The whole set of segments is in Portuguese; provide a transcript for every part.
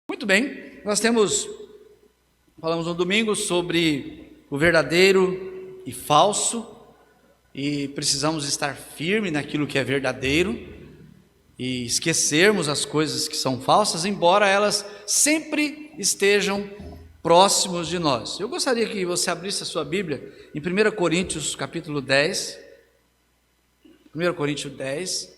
Muito bem, falamos no domingo sobre o verdadeiro e falso, e precisamos estar firme naquilo que é verdadeiro e esquecermos as coisas que são falsas, embora elas sempre estejam próximos de nós. Eu gostaria que você abrisse a sua Bíblia em 1 Coríntios capítulo 10, 1 Coríntios 10,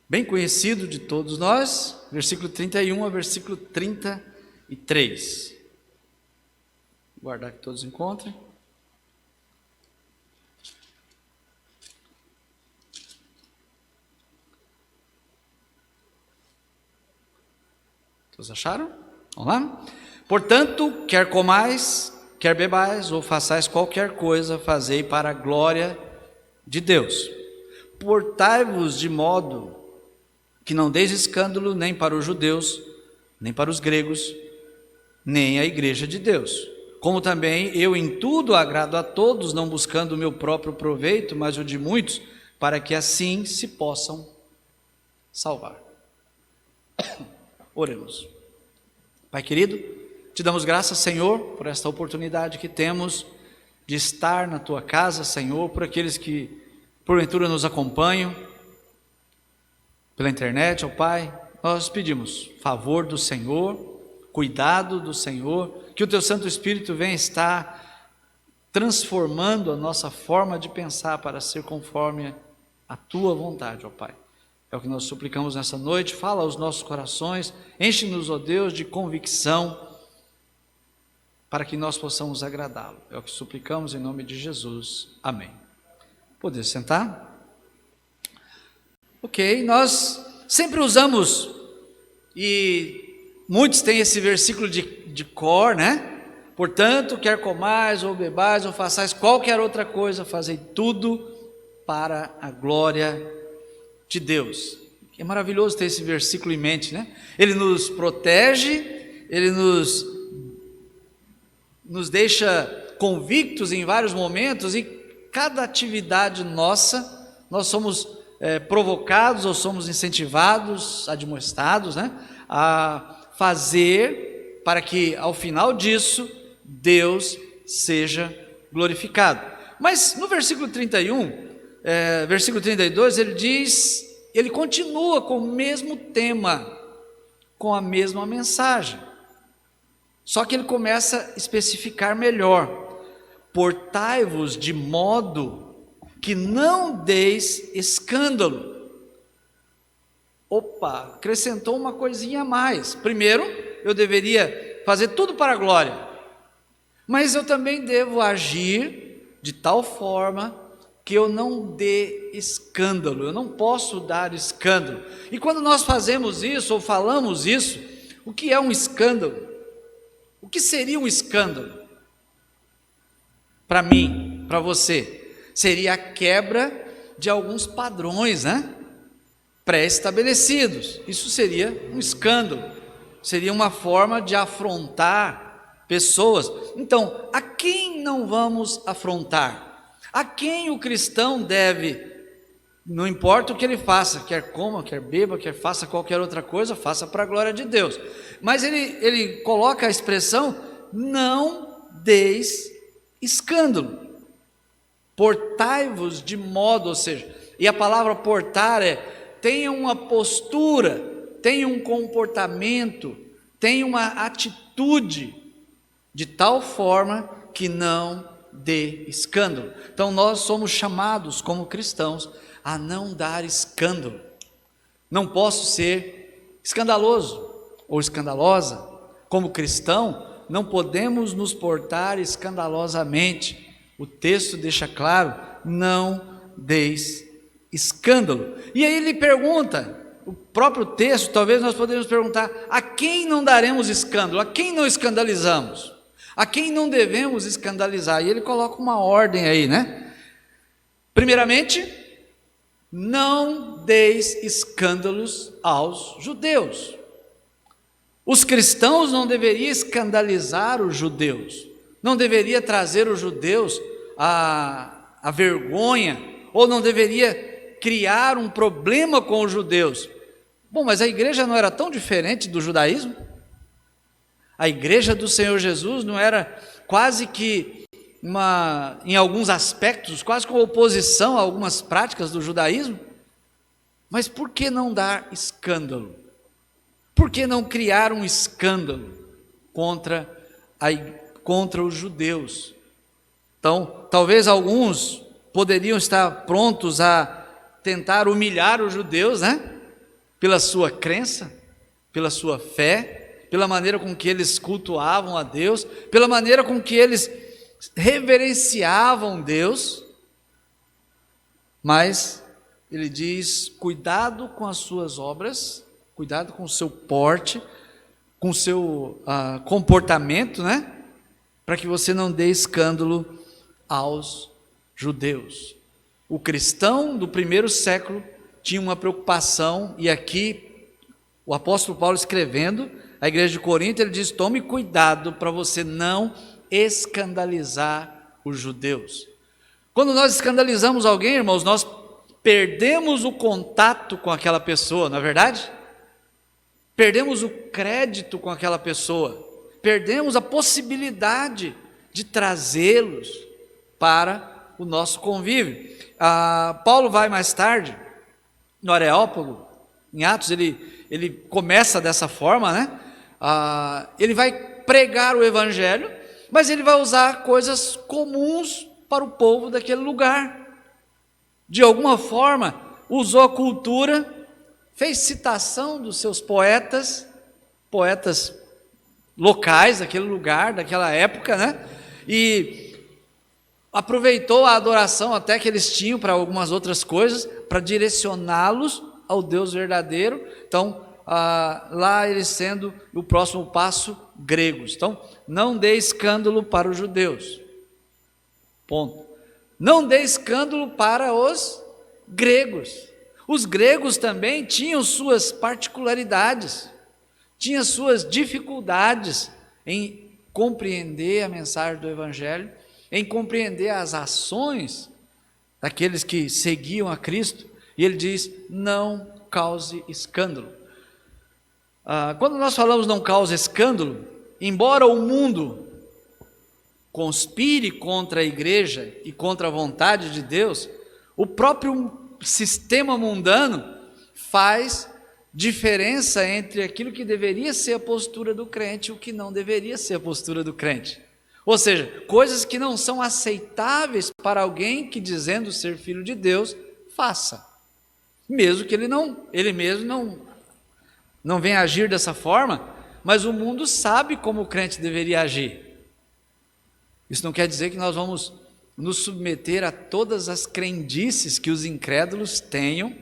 bem conhecido de todos nós, versículo 31 a versículo 33. Vou guardar que todos encontrem. Todos acharam? Vamos lá? Portanto, quer comais, quer bebais, ou façais qualquer coisa, fazei para a glória de Deus. Portai-vos de modo que não deis escândalo nem para os judeus, nem para os gregos, nem a igreja de Deus. Como também eu em tudo agrado a todos, não buscando o meu próprio proveito, mas o de muitos, para que assim se possam salvar. Oremos. Pai querido, te damos graças, Senhor, por esta oportunidade que temos de estar na tua casa, Senhor, por aqueles que porventura nos acompanham pela internet, ó Pai. Nós pedimos favor do Senhor, cuidado do Senhor, que o teu Santo Espírito venha estar transformando a nossa forma de pensar para ser conforme a tua vontade, ó Pai. É o que nós suplicamos nessa noite. Fala aos nossos corações, enche-nos, ó Deus, de convicção, para que nós possamos agradá-lo. É o que suplicamos em nome de Jesus. Amém. Poder sentar? Ok, nós sempre usamos, e muitos têm esse versículo de cor, né? Portanto, quer comais ou bebais ou façais qualquer outra coisa, fazei tudo para a glória de Deus. É maravilhoso ter esse versículo em mente, né? Ele nos protege, ele nos deixa convictos em vários momentos, e cada atividade nossa, nós somos provocados ou somos incentivados, admoestados, né, a fazer para que ao final disso Deus seja glorificado. Mas no versículo 31, versículo 32, ele continua com o mesmo tema, com a mesma mensagem, só que ele começa a especificar melhor: portai-vos de modo que não deis escândalo. Opa, acrescentou uma coisinha a mais. Primeiro, eu deveria fazer tudo para a glória, mas eu também devo agir de tal forma que eu não dê escândalo. Eu não posso dar escândalo. E quando nós fazemos isso, ou falamos isso, o que é um escândalo? O que seria um escândalo? Para mim, para você, seria a quebra de alguns padrões, né, pré-estabelecidos. Isso seria um escândalo, seria uma forma de afrontar pessoas. Então, a quem não vamos afrontar? A quem o cristão deve, não importa o que ele faça, quer coma, quer beba, quer faça qualquer outra coisa, faça para a glória de Deus. Mas ele coloca a expressão: não deis escândalo. Portai-vos de modo, ou seja, e a palavra portar tenha uma postura, tenha um comportamento, tenha uma atitude, de tal forma que não dê escândalo. Então nós somos chamados como cristãos a não dar escândalo. Não posso ser escandaloso ou escandalosa. Como cristão, não podemos nos portar escandalosamente. O texto deixa claro: não deis escândalo. E aí ele pergunta, o próprio texto, talvez nós podemos perguntar: a quem não daremos escândalo? A quem não escandalizamos? A quem não devemos escandalizar? E ele coloca uma ordem aí, né? Primeiramente, não deis escândalos aos judeus. Os cristãos não deveriam escandalizar os judeus, não deveria trazer os judeus a vergonha, ou não deveria criar um problema com os judeus. Bom, mas a igreja não era tão diferente do judaísmo? A igreja do Senhor Jesus não era quase que em alguns aspectos, quase com oposição a algumas práticas do judaísmo? Mas por que não dar escândalo? Por que não criar um escândalo contra os judeus? Então, talvez alguns poderiam estar prontos a tentar humilhar os judeus, né? Pela sua crença, pela sua fé, pela maneira com que eles cultuavam a Deus, pela maneira com que eles reverenciavam Deus. Mas ele diz: cuidado com as suas obras, cuidado com o seu porte, com o seu comportamento, né? Para que você não dê escândalo aos judeus. O cristão do primeiro século tinha uma preocupação, e aqui o apóstolo Paulo escrevendo à igreja de Corinto, ele diz: tome cuidado para você não escandalizar os judeus. Quando nós escandalizamos alguém, irmãos, nós perdemos o contato com aquela pessoa, não é verdade? Perdemos o crédito com aquela pessoa, perdemos a possibilidade de trazê-los para o nosso convívio. Paulo vai mais tarde, no Areópago, em Atos, ele começa dessa forma, né? Ele vai pregar o evangelho, mas ele vai usar coisas comuns para o povo daquele lugar. De alguma forma, usou a cultura, fez citação dos seus poetas locais daquele lugar, daquela época, né? E aproveitou a adoração até que eles tinham para algumas outras coisas, para direcioná-los ao Deus verdadeiro. Então, lá eles sendo o próximo passo gregos. Então, não dê escândalo para os judeus. Ponto. Não dê escândalo para os gregos. Os gregos também tinham suas particularidades, tinham suas dificuldades em compreender a mensagem do evangelho, em compreender as ações daqueles que seguiam a Cristo. E ele diz: não cause escândalo. Quando nós falamos não cause escândalo, embora o mundo conspire contra a igreja e contra a vontade de Deus, o próprio sistema mundano faz diferença entre aquilo que deveria ser a postura do crente e o que não deveria ser a postura do crente. Ou seja, coisas que não são aceitáveis para alguém que, dizendo ser filho de Deus, faça. Mesmo que ele mesmo não venha agir dessa forma, mas o mundo sabe como o crente deveria agir. Isso não quer dizer que nós vamos nos submeter a todas as crendices que os incrédulos tenham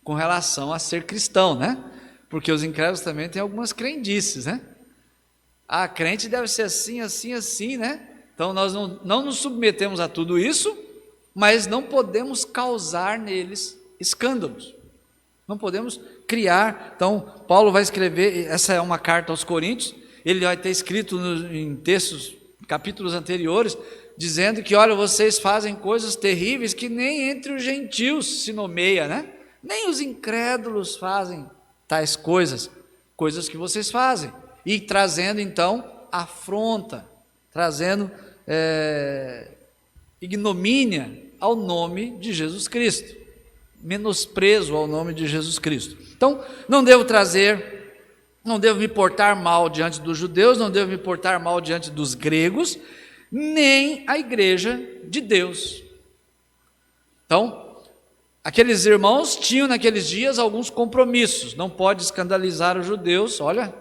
com relação a ser cristão, né? Porque os incrédulos também têm algumas crendices, né? Crente deve ser assim, assim, assim, né? Então nós não nos submetemos a tudo isso, mas não podemos causar neles escândalos. Não podemos criar. Então, Paulo vai escrever, essa é uma carta aos Coríntios, ele vai ter escrito em textos, capítulos anteriores, dizendo que, olha, vocês fazem coisas terríveis que nem entre os gentios se nomeia, né? Nem os incrédulos fazem tais coisas que vocês fazem. E trazendo então afronta, trazendo ignomínia ao nome de Jesus Cristo, menosprezo ao nome de Jesus Cristo. Então, não devo me portar mal diante dos judeus, não devo me portar mal diante dos gregos, nem a igreja de Deus. Então, aqueles irmãos tinham naqueles dias alguns compromissos. Não pode escandalizar os judeus, olha,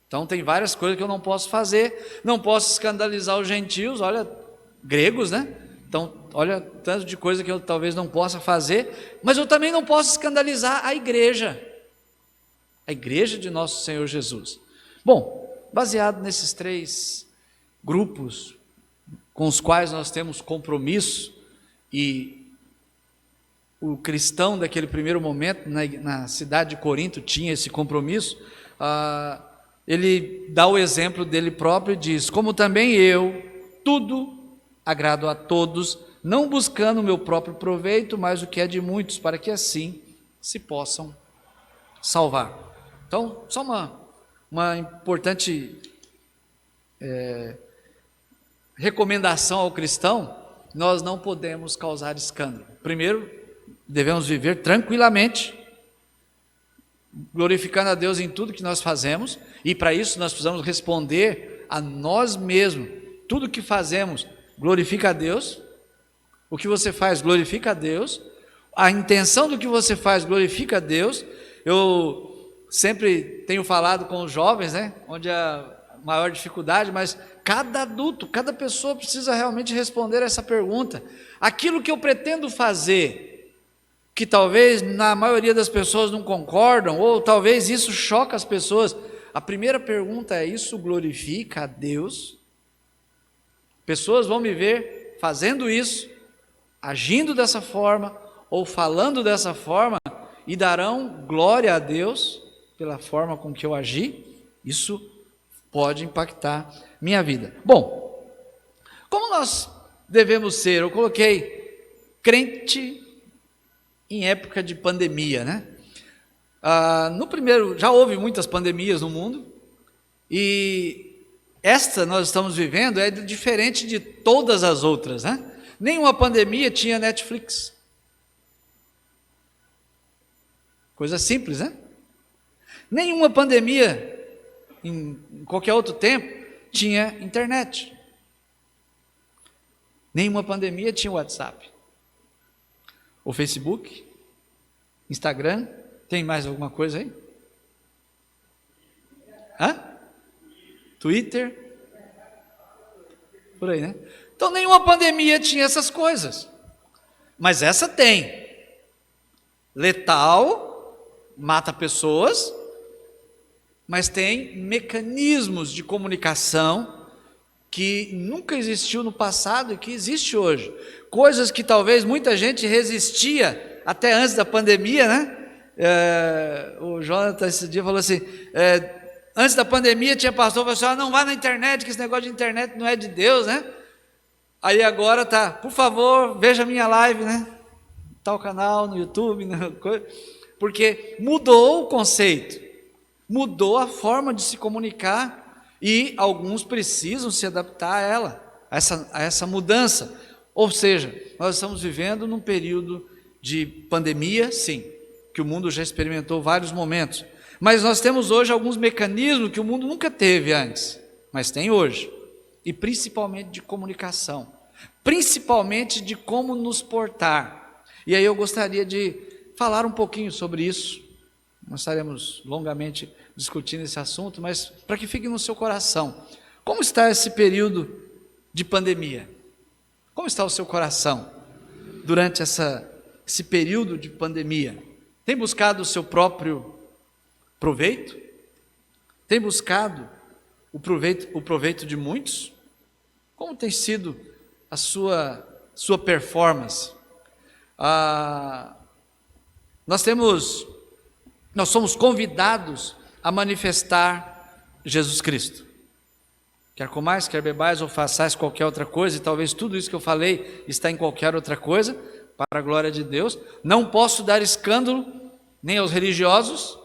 então tem várias coisas que eu não posso fazer. Não posso escandalizar os gentios, olha, gregos, né? Então, olha, tanto de coisa que eu talvez não possa fazer, mas eu também não posso escandalizar a igreja de nosso Senhor Jesus. Bom, baseado nesses 3 grupos com os quais nós temos compromisso, e o cristão daquele primeiro momento na cidade de Corinto tinha esse compromisso, ele dá o exemplo dele próprio e diz: como também eu, tudo agrado a todos, não buscando o meu próprio proveito, mas o que é de muitos, para que assim se possam salvar. Então, só uma importante recomendação ao cristão: nós não podemos causar escândalo. Primeiro, devemos viver tranquilamente, glorificando a Deus em tudo que nós fazemos, e para isso nós precisamos responder a nós mesmos: tudo que fazemos glorifica a Deus? O que você faz glorifica a Deus? A intenção do que você faz glorifica a Deus? Eu sempre tenho falado com os jovens, né, onde a maior dificuldade, mas cada adulto, cada pessoa precisa realmente responder essa pergunta: aquilo que eu pretendo fazer, que talvez na maioria das pessoas não concordam, ou talvez isso choca as pessoas, a primeira pergunta é: isso glorifica a Deus? Pessoas vão me ver fazendo isso, agindo dessa forma, ou falando dessa forma, e darão glória a Deus pela forma com que eu agi? Isso pode impactar minha vida. Bom, como nós devemos ser? Eu coloquei crente em época de pandemia, né? No primeiro, já houve muitas pandemias no mundo, e esta nós estamos vivendo é diferente de todas as outras, né? Nenhuma pandemia tinha Netflix. Coisa simples, né? Nenhuma pandemia, em qualquer outro tempo, tinha internet. Nenhuma pandemia tinha WhatsApp. O Facebook, Instagram, tem mais alguma coisa aí? Twitter, por aí, né? Então nenhuma pandemia tinha essas coisas, mas essa tem. Letal, mata pessoas, mas tem mecanismos de comunicação que nunca existiu no passado e que existe hoje. Coisas que talvez muita gente resistia até antes da pandemia, né? O Jonathan esse dia falou assim, antes da pandemia tinha pastor que falou assim: não vá na internet, que esse negócio de internet não é de Deus, né? Aí agora tá, por favor, veja minha live, né? Tal canal no YouTube, né? Porque mudou o conceito, mudou a forma de se comunicar, e alguns precisam se adaptar a ela, a essa mudança. Ou seja, nós estamos vivendo num período de pandemia, sim, que o mundo já experimentou vários momentos, mas nós temos hoje alguns mecanismos que o mundo nunca teve antes, mas tem hoje, e principalmente de comunicação, principalmente de como nos portar. E aí eu gostaria de falar um pouquinho sobre isso. Nós estaremos longamente discutindo esse assunto, mas para que fique no seu coração: como está esse período de pandemia? Como está o seu coração durante esse período de pandemia? Tem buscado o seu próprio proveito? Tem buscado o proveito de muitos? Como tem sido a sua performance? Nós somos convidados a manifestar Jesus Cristo. Quer comais, quer bebais ou façais qualquer outra coisa, e talvez tudo isso que eu falei está em qualquer outra coisa, para a glória de Deus. Não posso dar escândalo nem aos religiosos,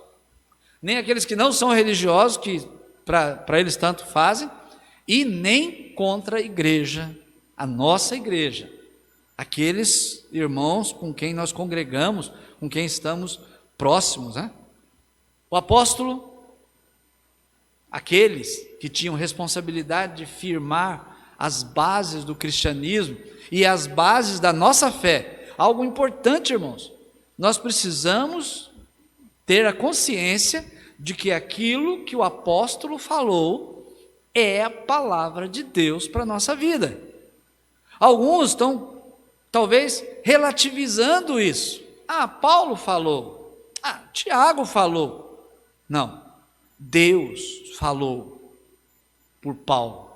nem aqueles que não são religiosos, que para eles tanto fazem, e nem contra a igreja, a nossa igreja, aqueles irmãos com quem nós congregamos, com quem estamos próximos, né? O apóstolo, aqueles que tinham responsabilidade de firmar as bases do cristianismo e as bases da nossa fé, algo importante, irmãos, nós precisamos ter a consciência de que aquilo que o apóstolo falou é a palavra de Deus para a nossa vida. Alguns estão talvez relativizando isso. Paulo falou, Tiago falou. Não, Deus falou por Paulo,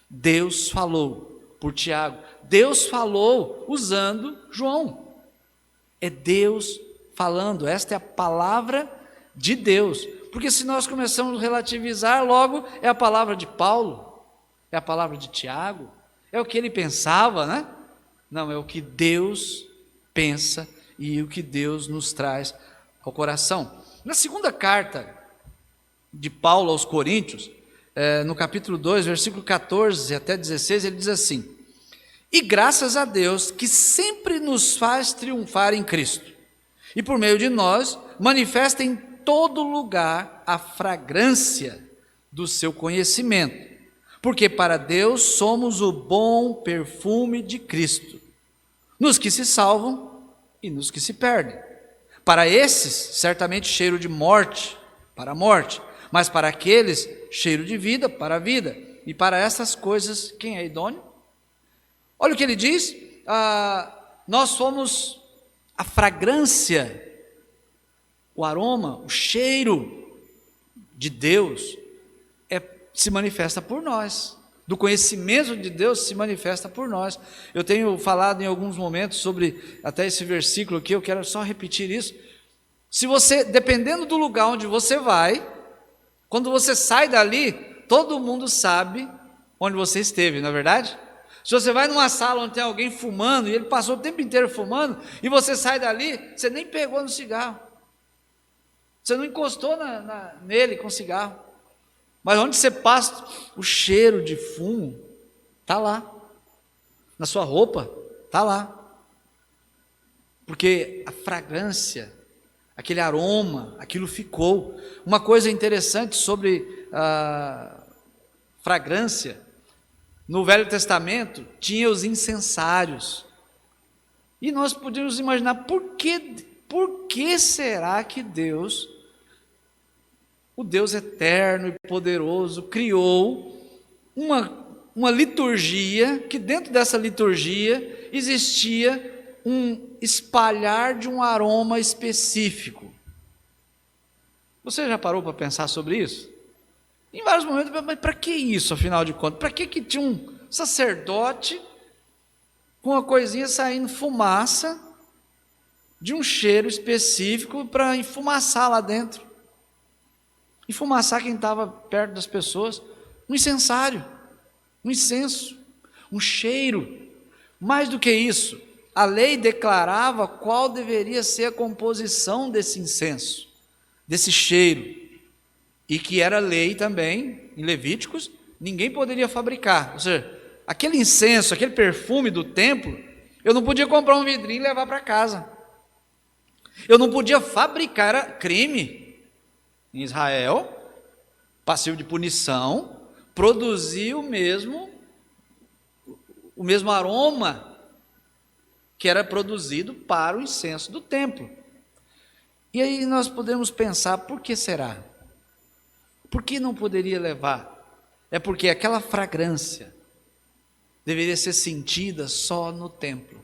Deus falou por Tiago, Deus falou usando João. É Deus falando, esta é a palavra de Deus. Porque se nós começamos a relativizar, logo é a palavra de Paulo, é a palavra de Tiago, é o que ele pensava, né? Não, é o que Deus pensa e o que Deus nos traz ao coração. Na segunda carta de Paulo aos Coríntios, no capítulo 2, versículo 14 até 16, ele diz assim: e graças a Deus que sempre nos faz triunfar em Cristo, e por meio de nós manifesta em todo lugar a fragrância do seu conhecimento, porque para Deus somos o bom perfume de Cristo, nos que se salvam e nos que se perdem. Para esses, certamente cheiro de morte, para a morte, mas para aqueles, cheiro de vida, para a vida. E para essas coisas, quem é idôneo? Olha o que ele diz, nós somos a fragrância, o aroma, o cheiro de Deus, se manifesta por nós, do conhecimento de Deus se manifesta por nós. Eu tenho falado em alguns momentos sobre até esse versículo aqui, eu quero só repetir isso. Se você, dependendo do lugar onde você vai, quando você sai dali, todo mundo sabe onde você esteve, não é verdade? Se você vai numa sala onde tem alguém fumando, e ele passou o tempo inteiro fumando, e você sai dali, você nem pegou no cigarro, você não encostou nele com cigarro, mas onde você passa, o cheiro de fumo está lá, na sua roupa, está lá, porque a fragrância, aquele aroma, aquilo ficou. Uma coisa interessante sobre a fragrância, no Velho Testamento tinha os incensários, e nós podíamos imaginar por que será que Deus, o Deus eterno e poderoso, criou uma liturgia, que dentro dessa liturgia existia um espalhar de um aroma específico. Você já parou para pensar sobre isso? Em vários momentos, mas para que isso, afinal de contas? Para que tinha um sacerdote com uma coisinha saindo fumaça de um cheiro específico para enfumaçar lá dentro? Enfumaçar quem estava perto das pessoas, um incensário, um incenso, um cheiro. Mais do que isso, a lei declarava qual deveria ser a composição desse incenso, desse cheiro, e que era lei também, em Levíticos, ninguém poderia fabricar. Ou seja, aquele incenso, aquele perfume do templo, eu não podia comprar um vidrinho e levar para casa. Eu não podia fabricar, era crime. Em Israel, passivo de punição, produzir o mesmo aroma que era produzido para o incenso do templo. E aí nós podemos pensar, por que será? Por que não poderia levar? É porque aquela fragrância deveria ser sentida só no templo.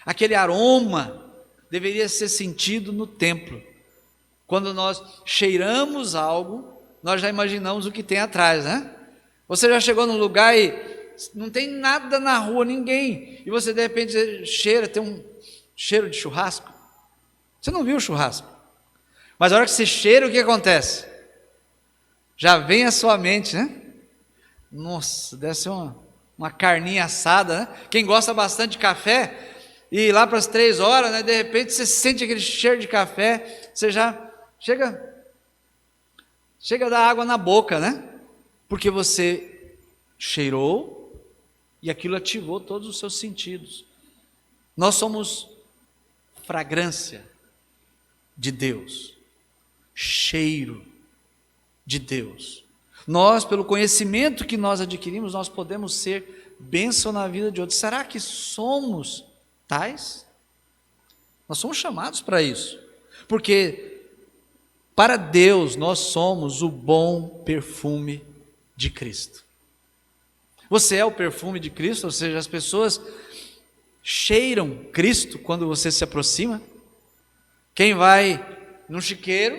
Aquele aroma deveria ser sentido no templo. Quando nós cheiramos algo, nós já imaginamos o que tem atrás, né? Você já chegou num lugar e não tem nada na rua, ninguém, e você de repente cheira, tem um cheiro de churrasco. Você não viu o churrasco, mas a hora que você cheira, o que acontece? Já vem à sua mente, né? Nossa, deve ser uma carninha assada, né? Quem gosta bastante de café, e lá para as 3 horas, né, de repente você sente aquele cheiro de café, você já chega a dar água na boca, né? Porque você cheirou e aquilo ativou todos os seus sentidos. Nós somos fragrância de Deus, cheiro de Deus. Nós, pelo conhecimento que nós adquirimos, nós podemos ser bênção na vida de outros. Será que somos tais? Nós somos chamados para isso, porque para Deus nós somos o bom perfume de Cristo. Você é o perfume de Cristo, ou seja, as pessoas cheiram Cristo quando você se aproxima. Quem vai num chiqueiro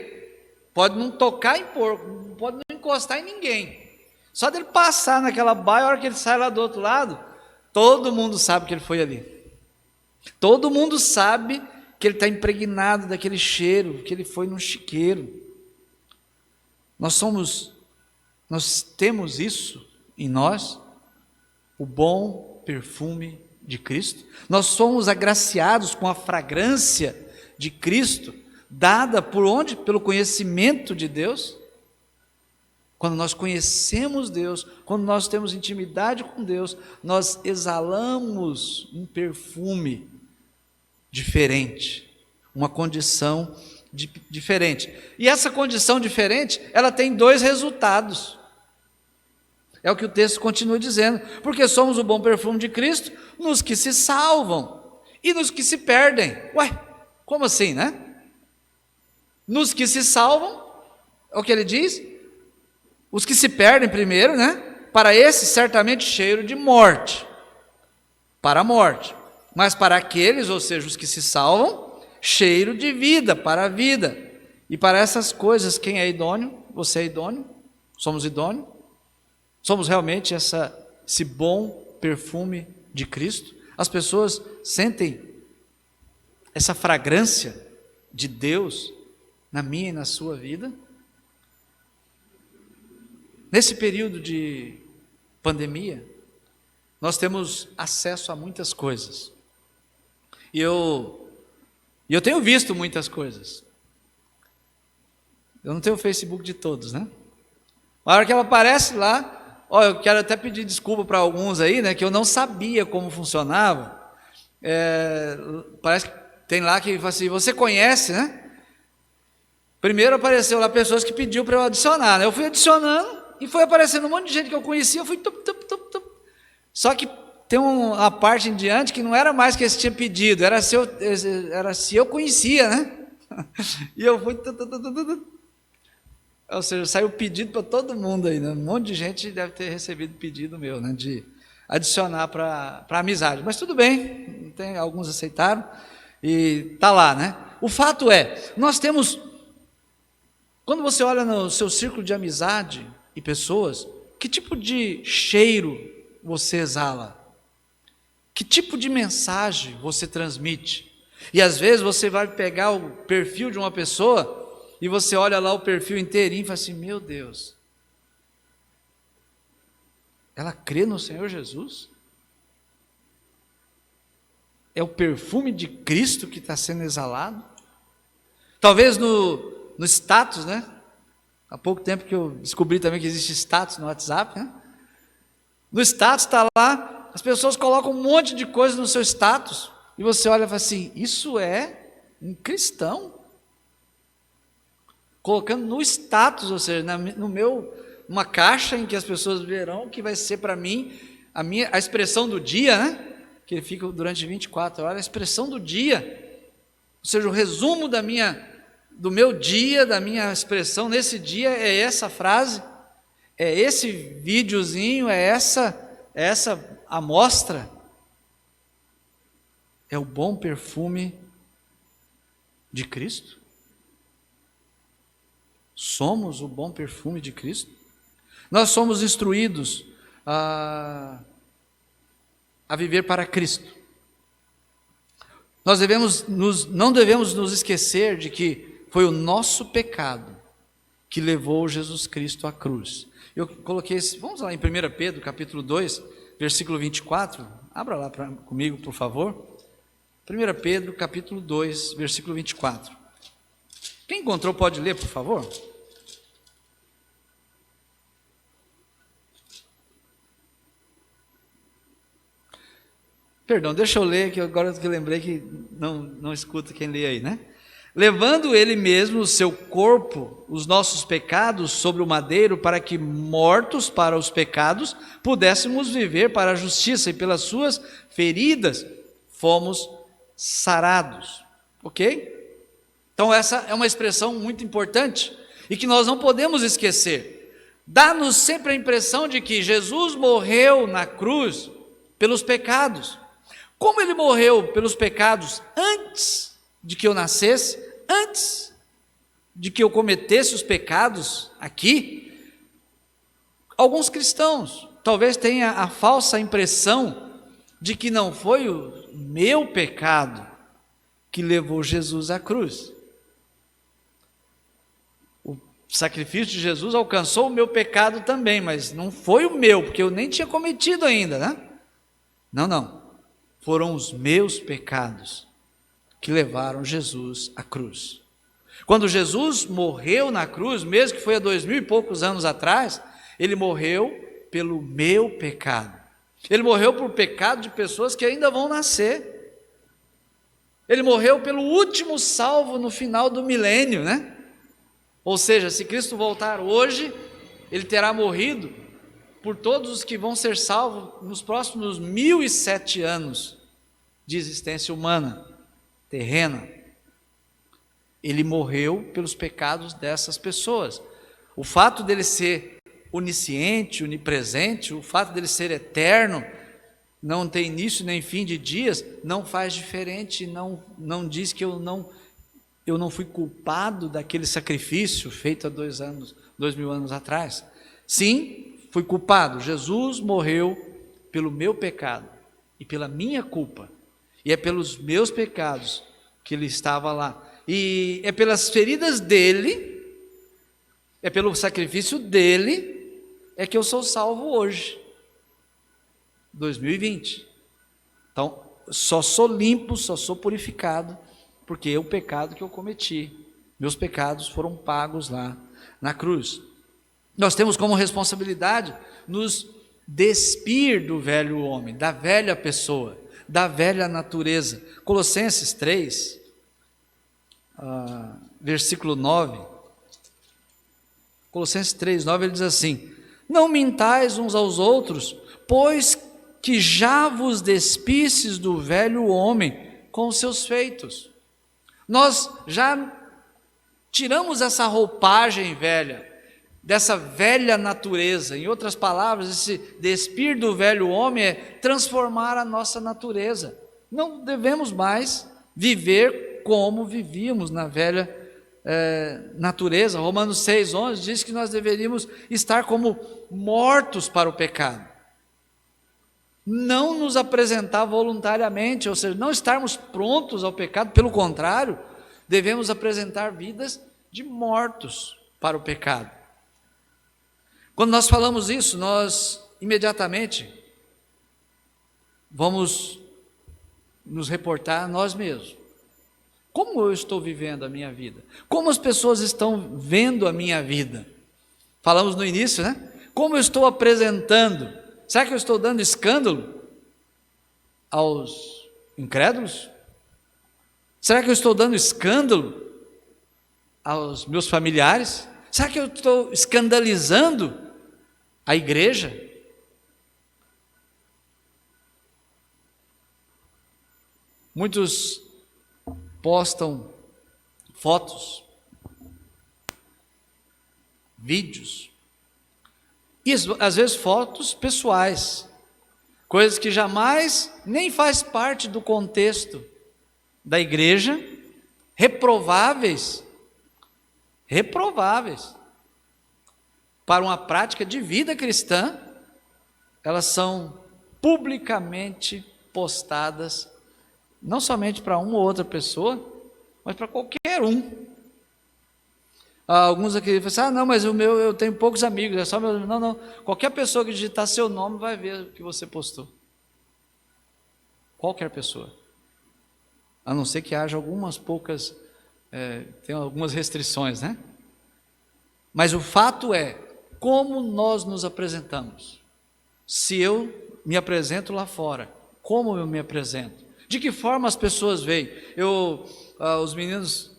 pode não tocar em porco, pode não encostar em ninguém. Só dele passar naquela baia, a hora que ele sai lá do outro lado, todo mundo sabe que ele foi ali. Todo mundo sabe que ele está impregnado daquele cheiro, que ele foi num chiqueiro. Nós temos isso em nós, o bom perfume de Cristo, nós somos agraciados com a fragrância de Cristo, dada por onde? Pelo conhecimento de Deus. Quando nós conhecemos Deus, quando nós temos intimidade com Deus, nós exalamos um perfume diferente, uma condição diferente. E essa condição diferente, ela tem dois resultados. É o que o texto continua dizendo, porque somos o bom perfume de Cristo nos que se salvam e nos que se perdem. Ué, como assim, né? Nos que se salvam, é o que ele diz? Os que se perdem primeiro, né? Para esses, certamente cheiro de morte, para a morte. Mas para aqueles, ou seja, os que se salvam, cheiro de vida, para a vida. E para essas coisas, quem é idôneo? Você é idôneo? Somos idôneos? Somos realmente esse bom perfume de Cristo? As pessoas sentem essa fragrância de Deus na minha e na sua vida? Nesse período de pandemia, nós temos acesso a muitas coisas. E eu tenho visto muitas coisas. Eu não tenho o Facebook de todos, né? A hora que ela aparece lá, eu quero até pedir desculpa para alguns aí, né, que eu não sabia como funcionava. Parece que tem lá que fala assim, você conhece, né? Primeiro apareceu lá pessoas que pediu para eu adicionar, né? Eu fui adicionando e foi aparecendo um monte de gente que eu conhecia, eu fui tup. Só que tem uma parte em diante que não era mais que eles tinham pedido, era se eu conhecia, né? E eu fui ou seja, saiu pedido para todo mundo aí, né? Um monte de gente deve ter recebido pedido meu, né? De adicionar para amizade. Mas tudo bem, alguns aceitaram e está lá, né? O fato é, nós temos, quando você olha no seu círculo de amizade e pessoas, que tipo de cheiro você exala? Que tipo de mensagem você transmite? E às vezes você vai pegar o perfil de uma pessoa e você olha lá o perfil inteirinho e fala assim, meu Deus, ela crê no Senhor Jesus? É o perfume de Cristo que está sendo exalado? Talvez no status, né? Há pouco tempo que eu descobri também que existe status no WhatsApp, né? No status está lá, as pessoas colocam um monte de coisa no seu status, e você olha e fala assim, isso é um cristão? Colocando no status, ou seja, uma caixa em que as pessoas verão que vai ser para mim a expressão do dia, né? Que ele fica durante 24 horas, a expressão do dia, ou seja, o resumo do meu dia, da minha expressão nesse dia é essa frase, é esse videozinho, é essa amostra, é o bom perfume de Cristo? Somos o bom perfume de Cristo? Nós somos instruídos a viver para Cristo. Nós não devemos nos esquecer de que foi o nosso pecado que levou Jesus Cristo à cruz. Eu coloquei vamos lá em 1 Pedro, capítulo 2, versículo 24, abra lá comigo, por favor. 1 Pedro, capítulo 2, versículo 24. Quem encontrou pode ler, por favor? Perdão, deixa eu ler, que agora que eu lembrei que não escuta quem lê aí, né? Levando ele mesmo o seu corpo, os nossos pecados, sobre o madeiro, para que, mortos para os pecados, pudéssemos viver para a justiça, e pelas suas feridas fomos sarados. Ok? Então essa é uma expressão muito importante, e que nós não podemos esquecer. Dá-nos sempre a impressão de que Jesus morreu na cruz pelos pecados. Como ele morreu pelos pecados antes de que eu nascesse, antes de que eu cometesse os pecados aqui, alguns cristãos talvez tenham a falsa impressão de que não foi o meu pecado que levou Jesus à cruz. O sacrifício de Jesus alcançou o meu pecado também, mas não foi o meu, porque eu nem tinha cometido ainda, né? Não. foram os meus pecados que levaram Jesus à cruz. Quando Jesus morreu na cruz, mesmo que foi há 2000 e poucos anos atrás, ele morreu pelo meu pecado. Ele morreu por pecado de pessoas que ainda vão nascer. Ele morreu pelo último salvo no final do milênio, né? Ou seja, se Cristo voltar hoje, ele terá morrido por todos os que vão ser salvos nos próximos 1007 anos de existência humana, terrena. Ele morreu pelos pecados dessas pessoas. O fato dele ser onisciente, onipresente, o fato dele ser eterno, não tem início nem fim de dias, não faz diferente, não diz que eu não fui culpado daquele sacrifício feito há 2000 anos atrás. Sim, fui culpado. Jesus morreu pelo meu pecado e pela minha culpa, e é pelos meus pecados que ele estava lá, e é pelas feridas dele, é pelo sacrifício dele, é que eu sou salvo hoje, 2020. Então, só sou limpo, só sou purificado, porque é o pecado que eu cometi, meus pecados foram pagos lá na cruz. Nós temos como responsabilidade nos despir do velho homem, da velha pessoa, da velha natureza. Colossenses 3, versículo 9. Colossenses 3, 9, ele diz assim: não mintais uns aos outros, pois que já vos despistes do velho homem com os seus feitos. Nós já tiramos essa roupagem velha, dessa velha natureza. Em outras palavras, esse despir do velho homem é transformar a nossa natureza. Não devemos mais viver como vivíamos na velha natureza. Romanos 6,11 diz que nós deveríamos estar como mortos para o pecado. Não nos apresentar voluntariamente, ou seja, não estarmos prontos ao pecado, pelo contrário, devemos apresentar vidas de mortos para o pecado. Quando nós falamos isso, nós imediatamente vamos nos reportar a nós mesmos. Como eu estou vivendo a minha vida? Como as pessoas estão vendo a minha vida? Falamos no início, né? Como eu estou apresentando? Será que eu estou dando escândalo aos incrédulos? Será que eu estou dando escândalo aos meus familiares? Será que eu estou escandalizando a igreja? Muitos postam fotos, vídeos, e às vezes fotos pessoais, coisas que jamais nem faz parte do contexto da igreja, reprováveis para uma prática de vida cristã, elas são publicamente postadas, não somente para uma ou outra pessoa, mas para qualquer um. Alguns aqui falam assim, não, mas eu tenho poucos amigos, é só meu. Não, qualquer pessoa que digitar seu nome vai ver o que você postou. Qualquer pessoa. A não ser que haja algumas poucas, tem algumas restrições, né? Mas o fato é, como nós nos apresentamos? Se eu me apresento lá fora, como eu me apresento? De que forma as pessoas veem? Os meninos,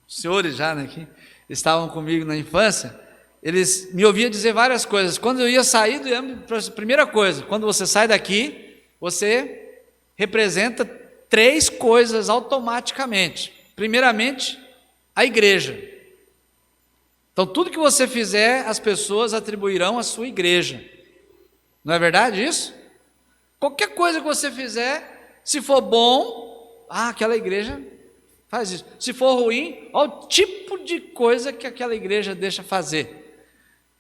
os senhores já, né, que estavam comigo na infância, eles me ouviam dizer várias coisas. Quando eu ia sair, primeira coisa, quando você sai daqui, você representa 3 coisas automaticamente. Primeiramente, a igreja. Então, tudo que você fizer, as pessoas atribuirão à sua igreja. Não é verdade isso? Qualquer coisa que você fizer, se for bom, aquela igreja faz isso. Se for ruim, olha o tipo de coisa que aquela igreja deixa fazer.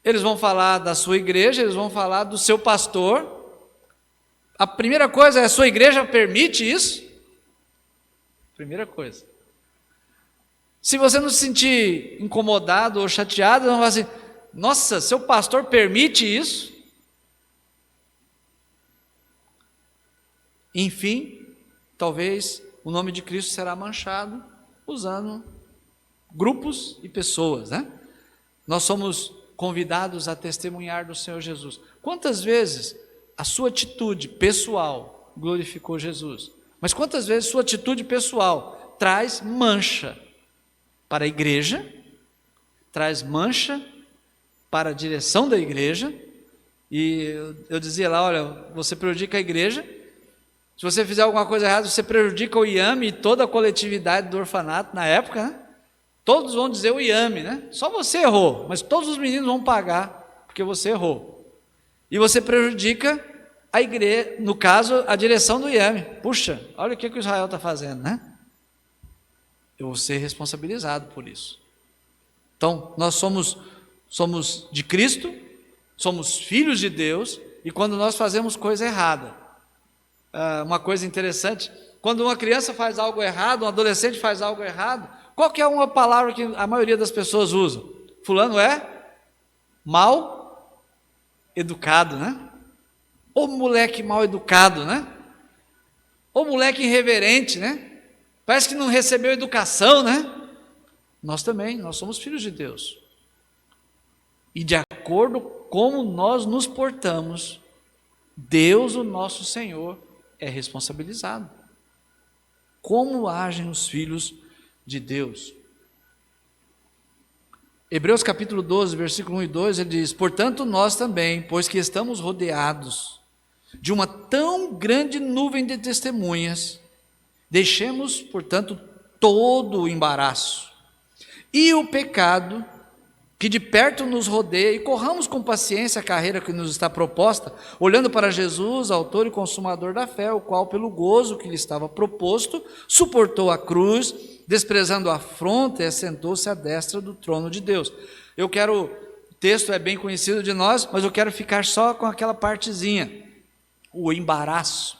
Eles vão falar da sua igreja, eles vão falar do seu pastor. A primeira coisa é, a sua igreja permite isso? Primeira coisa. Se você não se sentir incomodado ou chateado, não vai assim, nossa, seu pastor permite isso? Enfim, talvez o nome de Cristo será manchado usando grupos e pessoas, né? Nós somos convidados a testemunhar do Senhor Jesus. Quantas vezes a sua atitude pessoal glorificou Jesus? Mas quantas vezes sua atitude pessoal traz mancha para a igreja, traz mancha para a direção da igreja? E eu dizia lá, olha, você prejudica a igreja, se você fizer alguma coisa errada, você prejudica o IAME e toda a coletividade do orfanato na época, né? Todos vão dizer o IAME, né? Só você errou, mas todos os meninos vão pagar, porque você errou. E você prejudica a igreja, no caso, a direção do IAME. Puxa, olha o que o Israel está fazendo, né? Eu vou ser responsabilizado por isso. Então, nós somos de Cristo, somos filhos de Deus, e quando nós fazemos coisa errada, uma coisa interessante, quando uma criança faz algo errado, um adolescente faz algo errado, qual que é uma palavra que a maioria das pessoas usa? Fulano é mal educado, né? Ou moleque mal educado, né? Ou moleque irreverente, né? Parece que não recebeu educação, né? Nós também, nós somos filhos de Deus. E de acordo com como nós nos portamos, Deus, o nosso Senhor, é responsabilizado. Como agem os filhos de Deus? Hebreus capítulo 12, versículo 1 e 2, ele diz: portanto nós também, pois que estamos rodeados de uma tão grande nuvem de testemunhas, deixemos, portanto, todo o embaraço e o pecado que de perto nos rodeia, e corramos com paciência a carreira que nos está proposta, olhando para Jesus, autor e consumador da fé, o qual, pelo gozo que lhe estava proposto, suportou a cruz, desprezando a afronta, e assentou-se à destra do trono de Deus. O texto é bem conhecido de nós, mas eu quero ficar só com aquela partezinha, o embaraço.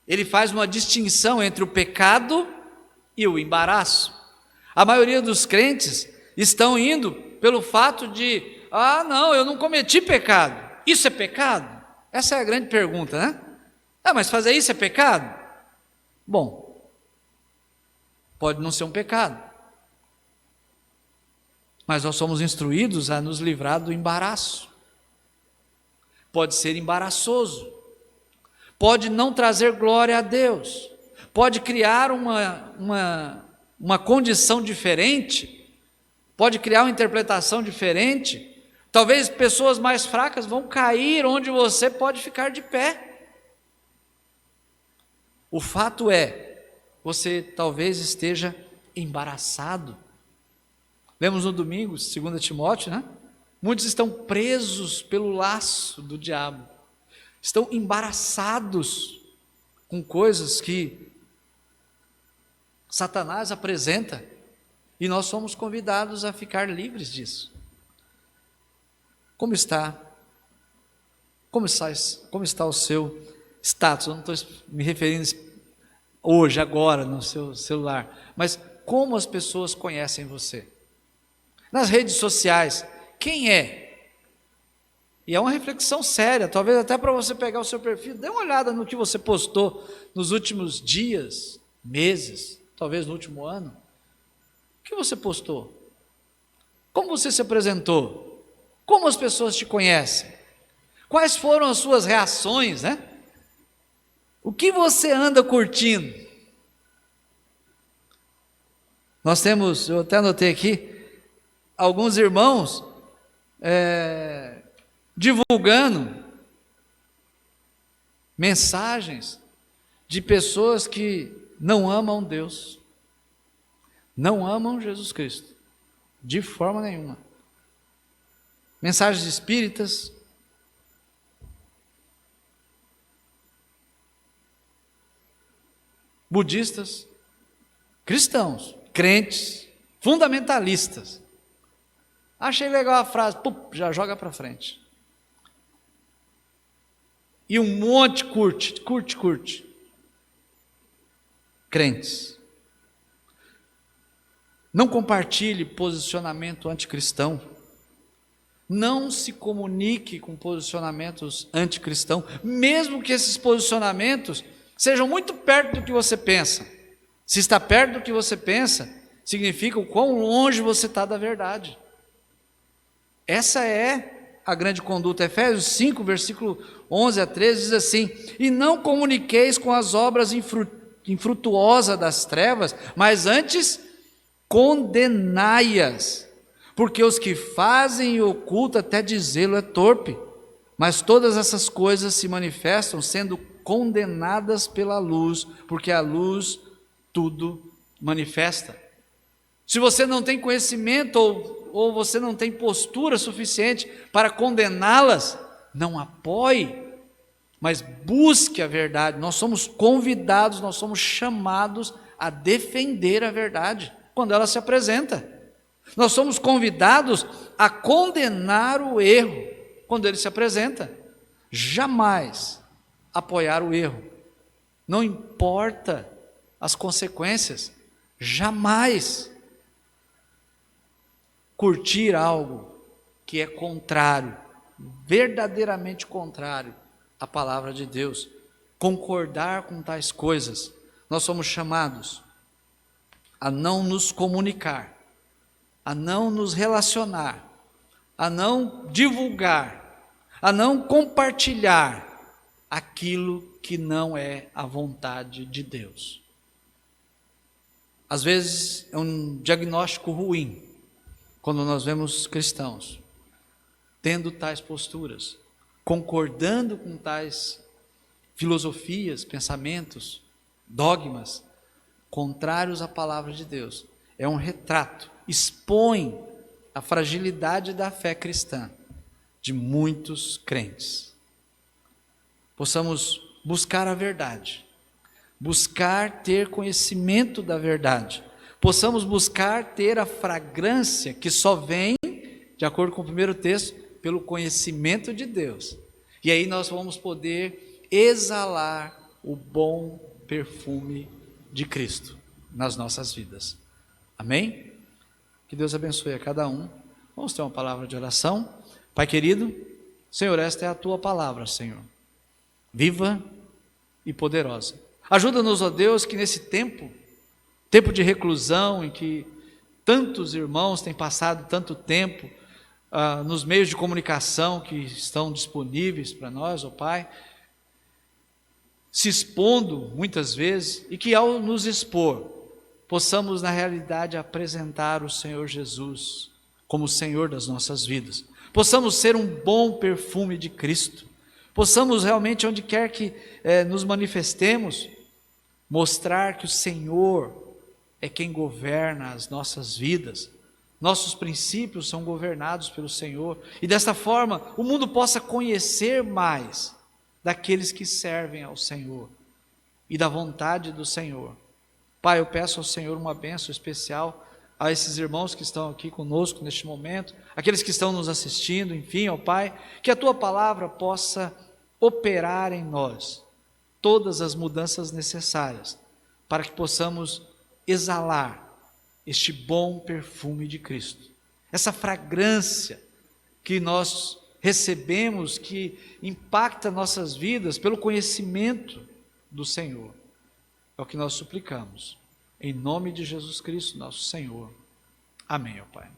Ele faz uma distinção entre o pecado e o embaraço. A maioria dos crentes estão indo pelo fato de, não, eu não cometi pecado. Isso é pecado? Essa é a grande pergunta, né? Mas fazer isso é pecado? Bom, pode não ser um pecado, mas nós somos instruídos a nos livrar do embaraço. Pode ser embaraçoso, pode não trazer glória a Deus, pode criar uma condição diferente, pode criar uma interpretação diferente. Talvez pessoas mais fracas vão cair onde você pode ficar de pé. O fato é, você talvez esteja embaraçado. Lemos no domingo, 2 Timóteo, né? Muitos estão presos pelo laço do diabo, estão embaraçados com coisas que Satanás apresenta, e nós somos convidados a ficar livres disso. Como está o seu status? Eu não estou me referindo hoje, agora, no seu celular, mas como as pessoas conhecem você? Nas redes sociais, quem é? E é uma reflexão séria, talvez até para você pegar o seu perfil, dê uma olhada no que você postou nos últimos dias, meses, talvez no último ano. O que você postou? Como você se apresentou? Como as pessoas te conhecem? Quais foram as suas reações, né? O que você anda curtindo? Nós temos, eu até anotei aqui, alguns irmãos divulgando mensagens de pessoas que não amam Deus, não amam Jesus Cristo, de forma nenhuma. Mensagens espíritas, budistas, cristãos, crentes, fundamentalistas. Achei legal a frase, já joga para frente. E um monte curte. Crentes. Não compartilhe posicionamento anticristão. Não se comunique com posicionamentos anticristãos, mesmo que esses posicionamentos sejam muito perto do que você pensa. Se está perto do que você pensa, significa o quão longe você está da verdade. Essa é a grande conduta. Efésios 5, versículo 11 a 13, diz assim: e não comuniqueis com as obras infrutuosas das trevas, mas antes condenai-as, porque os que fazem em oculto até dizê-lo é torpe, mas todas essas coisas se manifestam sendo condenadas pela luz, porque a luz tudo manifesta. Se você não tem conhecimento ou você não tem postura suficiente para condená-las, não apoie, mas busque a verdade. Nós somos convidados, nós somos chamados a defender a verdade quando ela se apresenta. Nós somos convidados a condenar o erro quando ele se apresenta. Jamais apoiar o erro. Não importa as consequências. Jamais curtir algo que é contrário, verdadeiramente contrário à palavra de Deus. Concordar com tais coisas. Nós somos chamados a não nos comunicar, a não nos relacionar, a não divulgar, a não compartilhar aquilo que não é a vontade de Deus. Às vezes é um diagnóstico ruim, quando nós vemos cristãos tendo tais posturas, concordando com tais filosofias, pensamentos, dogmas, contrários à palavra de Deus. É um retrato, expõe a fragilidade da fé cristã de muitos crentes. Possamos buscar a verdade, buscar ter conhecimento da verdade, possamos buscar ter a fragrância que só vem, de acordo com o primeiro texto, pelo conhecimento de Deus. E aí nós vamos poder exalar o bom perfume de Cristo nas nossas vidas. Amém? Que Deus abençoe a cada um. Vamos ter uma palavra de oração. Pai querido, Senhor, esta é a Tua palavra, Senhor, viva e poderosa. Ajuda-nos, ó Deus, que nesse tempo de reclusão, em que tantos irmãos têm passado tanto tempo nos meios de comunicação que estão disponíveis para nós, ó Pai, se expondo muitas vezes, e que ao nos expor, possamos na realidade apresentar o Senhor Jesus como o Senhor das nossas vidas, possamos ser um bom perfume de Cristo, possamos realmente, onde quer que nos manifestemos, mostrar que o Senhor é quem governa as nossas vidas, nossos princípios são governados pelo Senhor, e desta forma o mundo possa conhecer mais daqueles que servem ao Senhor e da vontade do Senhor. Pai, eu peço ao Senhor uma bênção especial a esses irmãos que estão aqui conosco neste momento, aqueles que estão nos assistindo, enfim, ó Pai, que a Tua palavra possa operar em nós todas as mudanças necessárias para que possamos exalar este bom perfume de Cristo, essa fragrância que nós recebemos, que impacta nossas vidas pelo conhecimento do Senhor. É o que nós suplicamos, em nome de Jesus Cristo, nosso Senhor. Amém, ó Pai.